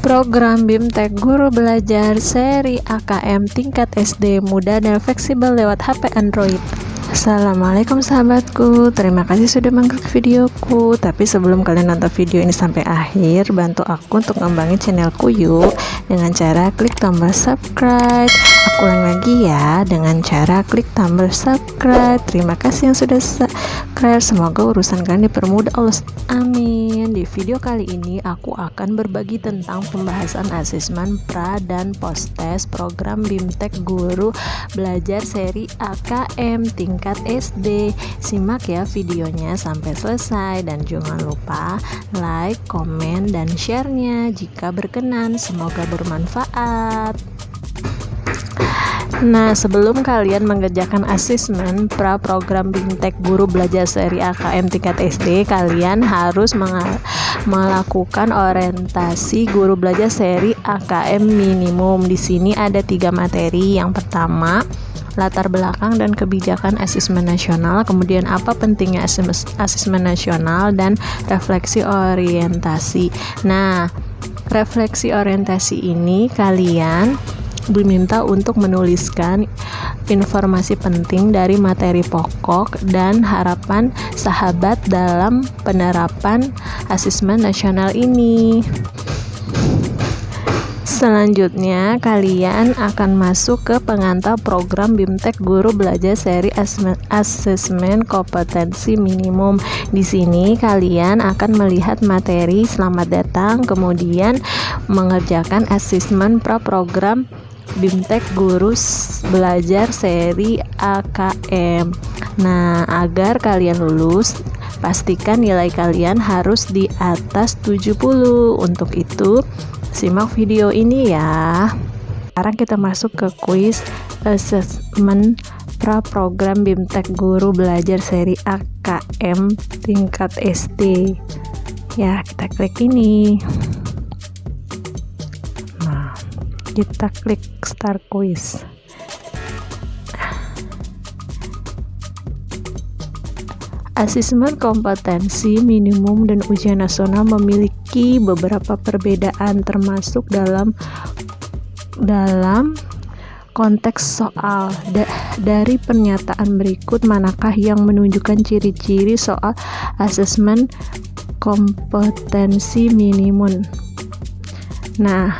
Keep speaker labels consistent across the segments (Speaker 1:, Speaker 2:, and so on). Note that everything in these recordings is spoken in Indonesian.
Speaker 1: Program BIMTEK Guru Belajar seri AKM tingkat SD mudah dan fleksibel lewat HP Android. Assalamualaikum sahabatku, terima kasih sudah mengklik videoku. Tapi sebelum kalian nonton video ini sampai akhir, bantu aku untuk ngembangin channelku yuk, dengan cara klik tombol subscribe. Aku ulang lagi ya, dengan cara klik tombol subscribe. Terima kasih yang sudah subscribe, semoga urusan kalian dipermudah Allah, amin. Di video kali ini aku akan berbagi tentang pembahasan asesmen pra dan post test program BIMTEK Guru Belajar seri AKM tingkat SD. Simak ya videonya sampai selesai dan jangan lupa like, komen, dan share-nya jika berkenan. Semoga bermanfaat. Nah, sebelum kalian mengerjakan asesmen pra program BIMTEK Guru Belajar seri AKM tingkat SD, kalian harus melakukan orientasi guru belajar seri AKM minimum. Di sini ada 3 materi. Yang pertama, latar belakang dan kebijakan asesmen nasional, kemudian apa pentingnya asesmen nasional, dan refleksi orientasi. Nah, refleksi orientasi ini kalian diminta untuk menuliskan informasi penting dari materi pokok dan harapan sahabat dalam penerapan asesmen nasional ini. Selanjutnya, kalian akan masuk ke pengantar program BIMTEK Guru Belajar seri asesmen kompetensi minimum. Di sini kalian akan melihat materi selamat datang, kemudian mengerjakan asesmen pra program BIMTEK Guru Belajar seri AKM. Nah, agar kalian lulus, pastikan nilai kalian harus di atas 70. Untuk itu, simak video ini ya. Sekarang kita masuk ke kuis asesmen pra program BIMTEK Guru Belajar seri AKM tingkat SD. Ya, kita klik ini. Nah, kita klik start quiz. Asesmen kompetensi minimum dan ujian nasional memiliki beberapa perbedaan, termasuk dalam konteks soal. Dari pernyataan berikut, manakah yang menunjukkan ciri-ciri soal asesmen kompetensi minimum? Nah,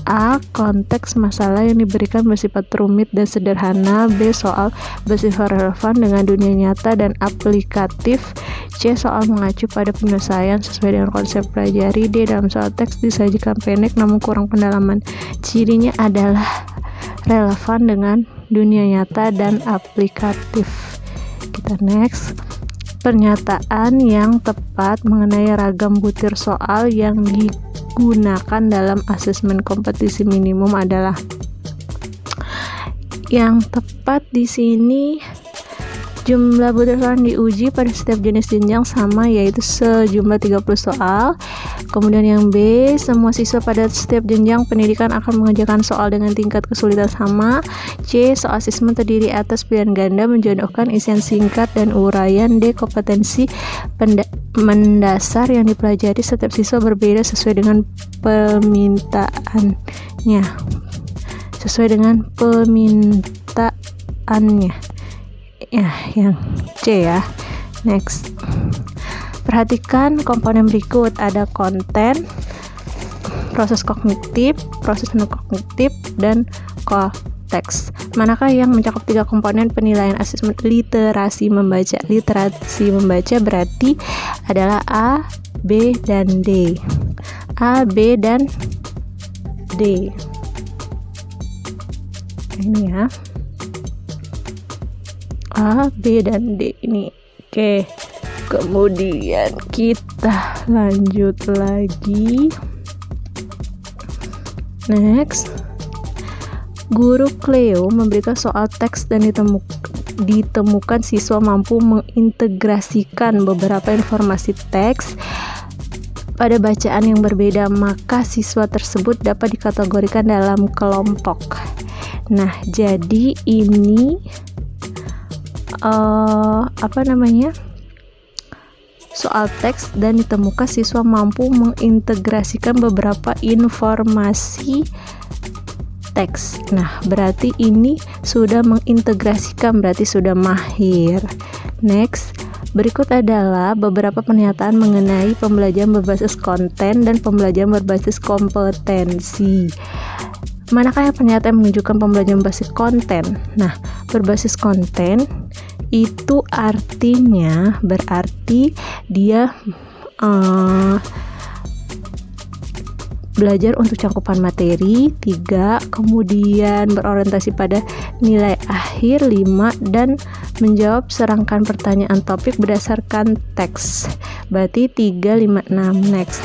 Speaker 1: A. Konteks masalah yang diberikan bersifat rumit dan sederhana. B. Soal bersifat relevan dengan dunia nyata dan aplikatif. C. Soal mengacu pada penyelesaian sesuai dengan konsep pelajari. D. Dalam soal teks disajikan pendek namun kurang pendalaman. Cirinya adalah relevan dengan dunia nyata dan aplikatif. Kita next. Pernyataan yang tepat mengenai ragam butir soal yang digunakan dalam asesmen kompetensi minimum adalah, yang tepat di sini jumlah butir soal yang diuji pada setiap jenis jenjang sama, yaitu sejumlah 30 soal. Kemudian yang B, semua siswa pada setiap jenjang pendidikan akan mengerjakan soal dengan tingkat kesulitan sama. C, soal asesmen terdiri atas pilihan ganda menjodohkan isian singkat dan uraian. D, kompetensi mendasar yang dipelajari setiap siswa berbeda sesuai dengan permintaannya. Ya, yang C ya. Next. Perhatikan komponen berikut, ada konten, proses kognitif, proses non-kognitif, dan konteks. Manakah yang mencakup 3 komponen penilaian asesmen literasi membaca? Literasi membaca berarti adalah A, B, dan D. A, B, dan D. Ini ya. A, B, dan D ini. Oke. Kemudian kita lanjut lagi. Next. Guru Cleo memberikan soal teks dan ditemukan siswa mampu mengintegrasikan beberapa informasi teks pada bacaan yang berbeda, maka siswa tersebut dapat dikategorikan dalam kelompok. Nah, jadi ini soal teks dan ditemukan siswa mampu mengintegrasikan beberapa informasi teks. Nah, berarti ini sudah mengintegrasikan, berarti sudah mahir. Next, berikut adalah beberapa pernyataan mengenai pembelajaran berbasis konten dan pembelajaran berbasis kompetensi. Manakah yang pernyataan menunjukkan pembelajaran berbasis konten? Nah, berbasis konten itu artinya berarti dia belajar untuk cakupan materi 3, kemudian berorientasi pada nilai akhir 5, dan menjawab serangkaian pertanyaan topik berdasarkan teks. Berarti 3, 5, 6. Next,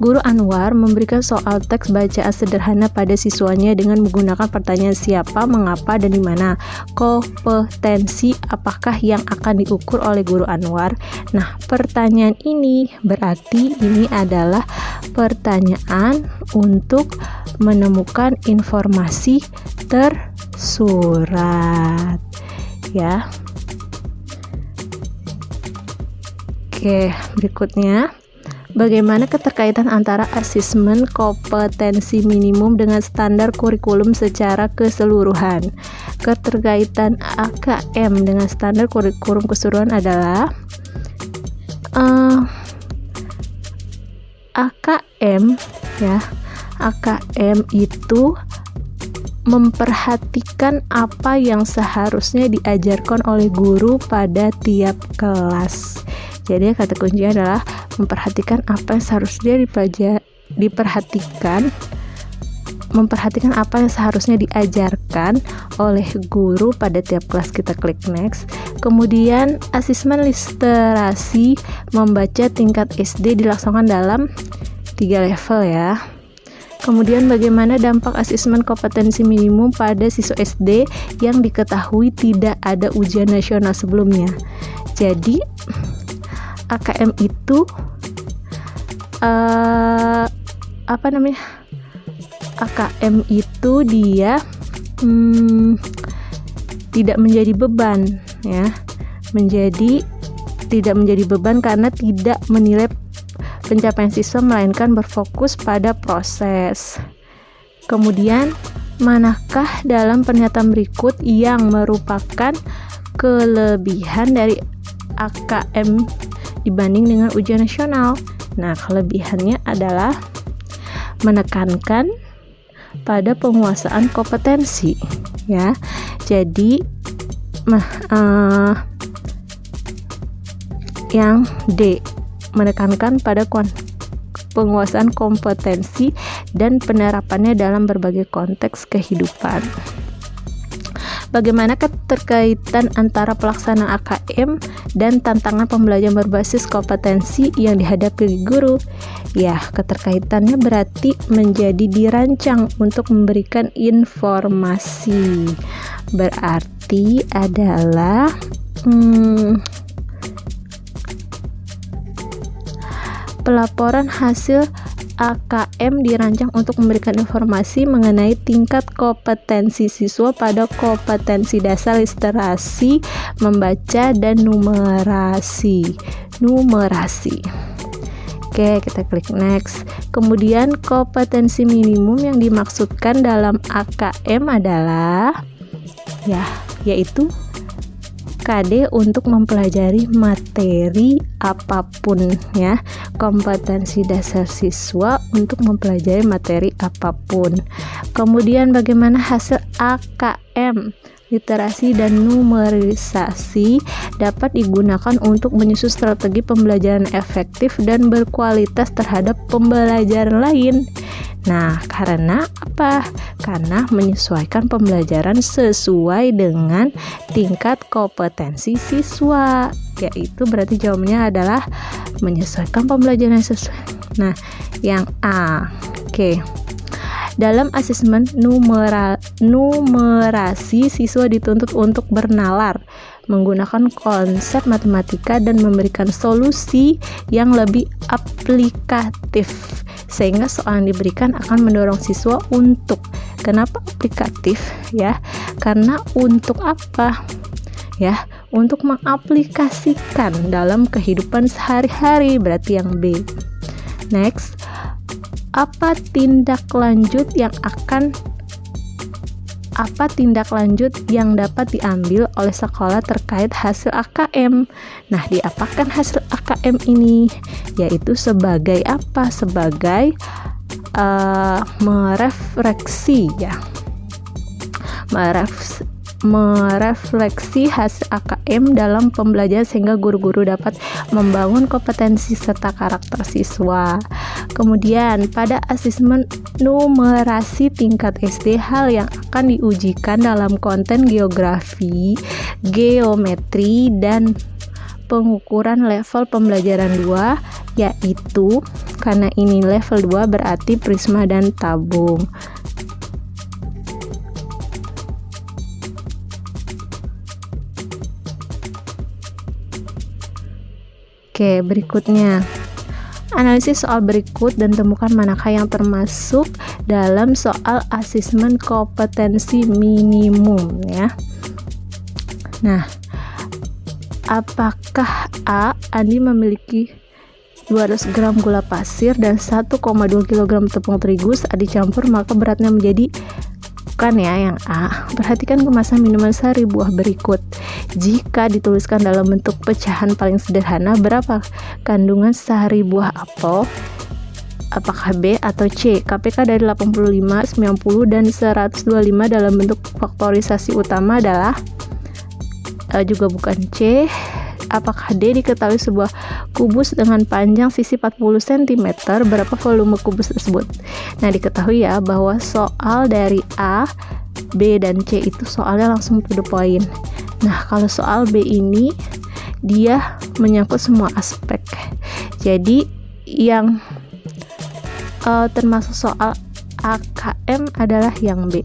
Speaker 1: Guru Anwar memberikan soal teks bacaan sederhana pada siswanya dengan menggunakan pertanyaan siapa, mengapa, dan di mana. Kompetensi apakah yang akan diukur oleh Guru Anwar? Nah, pertanyaan ini berarti ini adalah pertanyaan untuk menemukan informasi tersurat, ya. Oke, berikutnya. Bagaimana keterkaitan antara asesmen kompetensi minimum dengan standar kurikulum secara keseluruhan? Keterkaitan AKM dengan standar kurikulum keseluruhan adalah AKM, ya. AKM itu memperhatikan apa yang seharusnya diajarkan oleh guru pada tiap kelas. Jadi kata kuncinya adalah memperhatikan apa yang seharusnya memperhatikan apa yang seharusnya diajarkan oleh guru pada tiap kelas. Kita klik next. Kemudian asesmen literasi membaca tingkat SD dilaksanakan dalam 3 level, ya. Kemudian bagaimana dampak asesmen kompetensi minimum pada siswa SD yang diketahui tidak ada ujian nasional sebelumnya. Jadi AKM itu AKM itu dia tidak menjadi beban, ya. Tidak menjadi beban karena tidak menilai pencapaian siswa, melainkan berfokus pada proses. Kemudian, manakah dalam pernyataan berikut yang merupakan kelebihan dari AKM dibanding dengan ujian nasional? Nah, kelebihannya adalah menekankan pada penguasaan kompetensi, ya. Jadi yang D, menekankan pada penguasaan kompetensi dan penerapannya dalam berbagai konteks kehidupan. Bagaimana keterkaitan antara pelaksanaan AKM dan tantangan pembelajaran berbasis kompetensi yang dihadapi guru? Ya, keterkaitannya berarti menjadi dirancang untuk memberikan informasi. Berarti adalah pelaporan hasil AKM dirancang untuk memberikan informasi mengenai tingkat kompetensi siswa pada kompetensi dasar literasi, membaca, dan numerasi. Oke, kita klik next. Kemudian kompetensi minimum yang dimaksudkan dalam AKM adalah yaitu KD untuk mempelajari materi apapun, ya. Kompetensi dasar siswa untuk mempelajari materi apapun. Kemudian bagaimana hasil AKM literasi dan numerisasi dapat digunakan untuk menyusun strategi pembelajaran efektif dan berkualitas terhadap pembelajaran lain. Nah, karena apa? Karena menyesuaikan pembelajaran sesuai dengan tingkat kompetensi siswa. Yaitu berarti jawabannya adalah menyesuaikan pembelajaran sesuai. Nah, yang A. Oke. Dalam asesmen numerasi, siswa dituntut untuk bernalar, menggunakan konsep matematika dan memberikan solusi yang lebih aplikatif, sehingga soal yang diberikan akan mendorong siswa untuk. Kenapa aplikatif, ya? Karena untuk apa? Ya, untuk mengaplikasikan dalam kehidupan sehari-hari, berarti yang B. Next, apa tindak lanjut yang dapat diambil oleh sekolah terkait hasil AKM? Nah, diapakan hasil AKM ini? Yaitu sebagai apa? Sebagai merefleksi ya. Merefleksi hasil AKM dalam pembelajaran sehingga guru-guru dapat membangun kompetensi serta karakter siswa. Kemudian pada asesmen numerasi tingkat SD, hal yang akan diujikan dalam konten geografi, geometri, dan pengukuran level pembelajaran 2, yaitu karena ini level 2 berarti prisma dan tabung. Oke, berikutnya analisis soal berikut dan temukan manakah yang termasuk dalam soal asesmen kompetensi minimum ya. Nah, apakah A. Andi memiliki 200 gram gula pasir dan 1,2 kg tepung terigu saat dicampur maka beratnya menjadi, bukan ya yang A. Perhatikan kemasan minuman sari buah berikut. Jika dituliskan dalam bentuk pecahan paling sederhana, berapa kandungan sari buah apel? Apakah B atau C? KPK dari 85, 90, dan 125 dalam bentuk faktorisasi utama adalah juga bukan C. Apakah D? Diketahui sebuah kubus dengan panjang sisi 40 cm, berapa volume kubus tersebut? Nah, diketahui ya bahwa soal dari A, B, dan C itu soalnya langsung to the point. Nah, kalau soal B ini dia menyangkut semua aspek. Jadi yang termasuk soal AKM adalah yang B.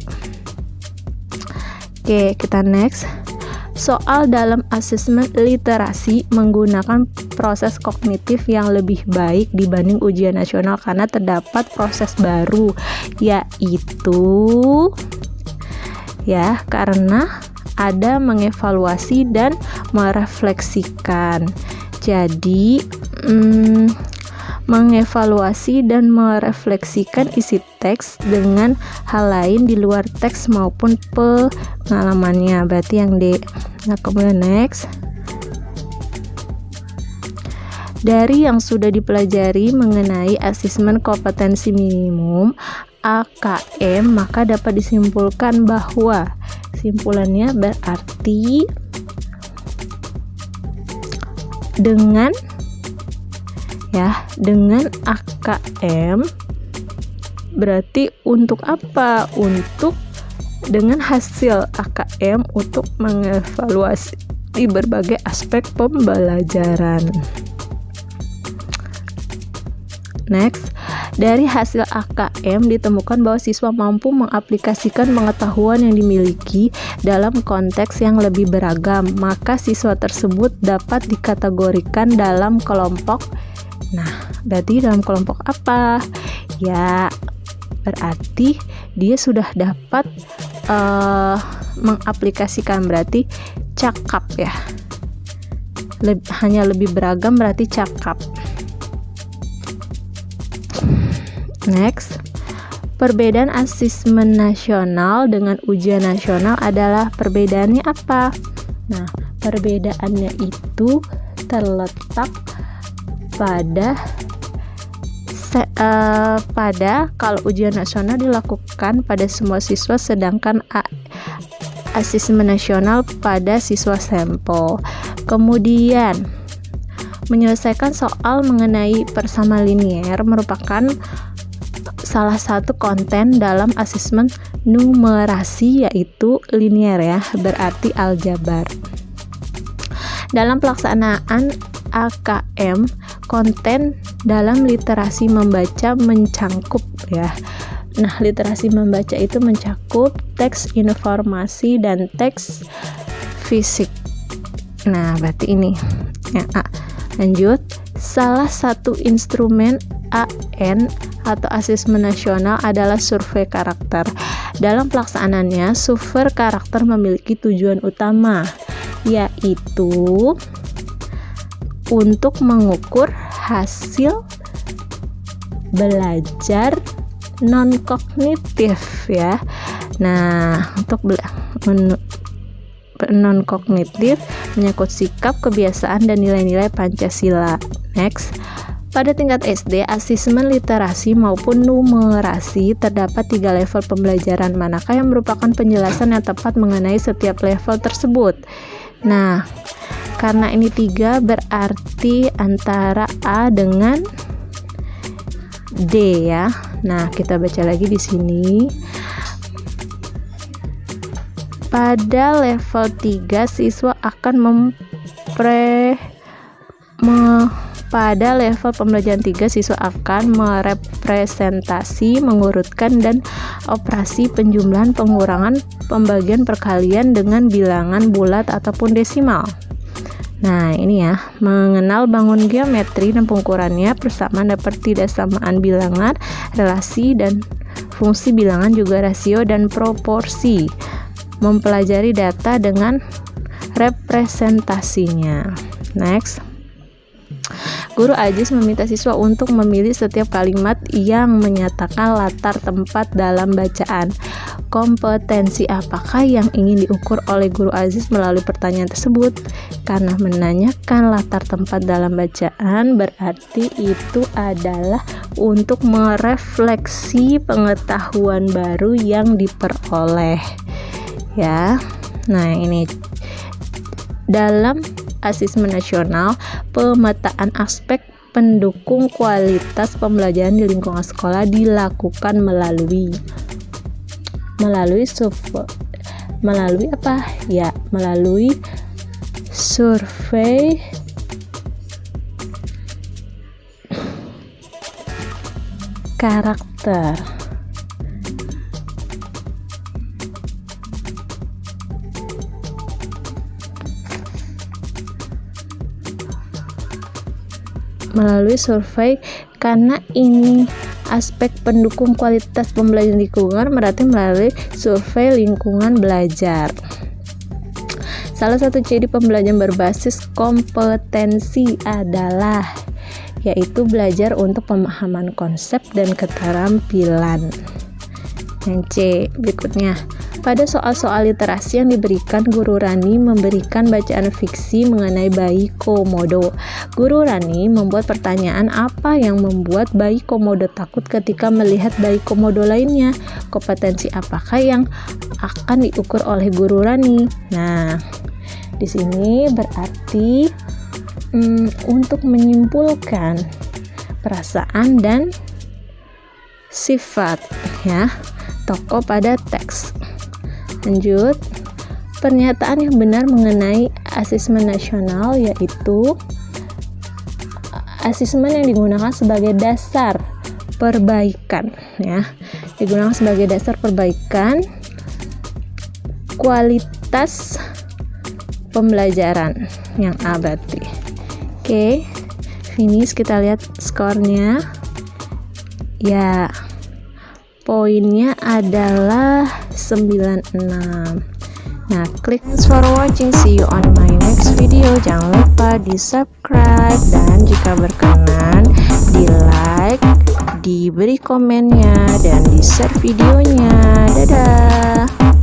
Speaker 1: Oke, kita next. Soal dalam asesmen literasi menggunakan proses kognitif yang lebih baik dibanding ujian nasional karena terdapat proses baru, yaitu ya karena ada mengevaluasi dan merefleksikan. Jadi mengevaluasi dan merefleksikan isi teks dengan hal lain di luar teks maupun pengalamannya, berarti yang D. Nah, kemudian next, dari yang sudah dipelajari mengenai asesmen kompetensi minimum AKM, maka dapat disimpulkan bahwa simpulannya berarti dengan AKM berarti untuk apa? Untuk dengan hasil AKM untuk mengevaluasi di berbagai aspek pembelajaran. Next, dari hasil AKM ditemukan bahwa siswa mampu mengaplikasikan pengetahuan yang dimiliki dalam konteks yang lebih beragam, maka siswa tersebut dapat dikategorikan dalam kelompok. Nah, berarti dalam kelompok apa? Ya, berarti dia sudah dapat mengaplikasikan, berarti cakap ya. Hanya lebih beragam berarti cakap. Next, perbedaan asesmen nasional dengan ujian nasional adalah perbedaannya apa? Nah, perbedaannya itu terletak pada kalau ujian nasional dilakukan pada semua siswa, sedangkan asesmen nasional pada siswa sampel. Kemudian menyelesaikan soal mengenai persama linier merupakan salah satu konten dalam asesmen numerasi, yaitu linier ya, berarti aljabar. Dalam pelaksanaan AKM, konten dalam literasi membaca mencangkup ya. Nah, literasi membaca itu mencakup teks informasi dan teks fisik. Nah, berarti ini yang A. Lanjut, salah satu instrumen AN atau asesmen nasional adalah survei karakter. Dalam pelaksanaannya, survei karakter memiliki tujuan utama, yaitu untuk mengukur hasil belajar non kognitif ya. Nah, untuk non kognitif menyangkut sikap, kebiasaan, dan nilai-nilai Pancasila. Next, pada tingkat SD, asesmen literasi maupun numerasi terdapat 3 level pembelajaran. Manakah yang merupakan penjelasan yang tepat mengenai setiap level tersebut? Nah, karena ini 3 berarti antara A dengan D ya. Nah, kita baca lagi di sini. Pada level 3 siswa akan pada level pembelajaran 3 siswa akan merepresentasi, mengurutkan, dan operasi penjumlahan, pengurangan, pembagian, perkalian dengan bilangan bulat ataupun desimal. Nah, ini ya, mengenal bangun geometri dan pengukurannya, persamaan dan pertidaksamaan bilangan, relasi dan fungsi bilangan, juga rasio dan proporsi. Mempelajari data dengan representasinya. Next, Guru Aziz meminta siswa untuk memilih setiap kalimat yang menyatakan latar tempat dalam bacaan. Kompetensi apakah yang ingin diukur oleh Guru Aziz melalui pertanyaan tersebut? Karena menanyakan latar tempat dalam bacaan berarti itu adalah untuk merefleksi pengetahuan baru yang diperoleh. Ya. Nah, ini dalam asesmen nasional, pemetaan aspek pendukung kualitas pembelajaran di lingkungan sekolah dilakukan melalui apa? Ya, melalui survei karakter. Melalui survei, karena ini aspek pendukung kualitas pembelajaran lingkungan berarti melalui survei lingkungan belajar. Salah satu ciri pembelajaran berbasis kompetensi adalah yaitu belajar untuk pemahaman konsep dan keterampilan. Yang C berikutnya, pada soal-soal literasi yang diberikan, Guru Rani memberikan bacaan fiksi mengenai bayi komodo. Guru Rani membuat pertanyaan, apa yang membuat bayi komodo takut ketika melihat bayi komodo lainnya? Kompetensi apakah yang akan diukur oleh Guru Rani? Nah, di sini berarti untuk menyimpulkan perasaan dan sifat ya tokoh pada teks. Lanjut, pernyataan yang benar mengenai asesmen nasional yaitu asesmen yang digunakan sebagai dasar perbaikan ya, digunakan sebagai dasar perbaikan kualitas pembelajaran yang A berarti. Oke, finish, kita lihat skornya ya. Poinnya adalah 96. Nah, klik. Thanks for watching. See you on my next video. Jangan lupa di subscribe dan jika berkenan di like, diberi komennya dan di share videonya. Dadah.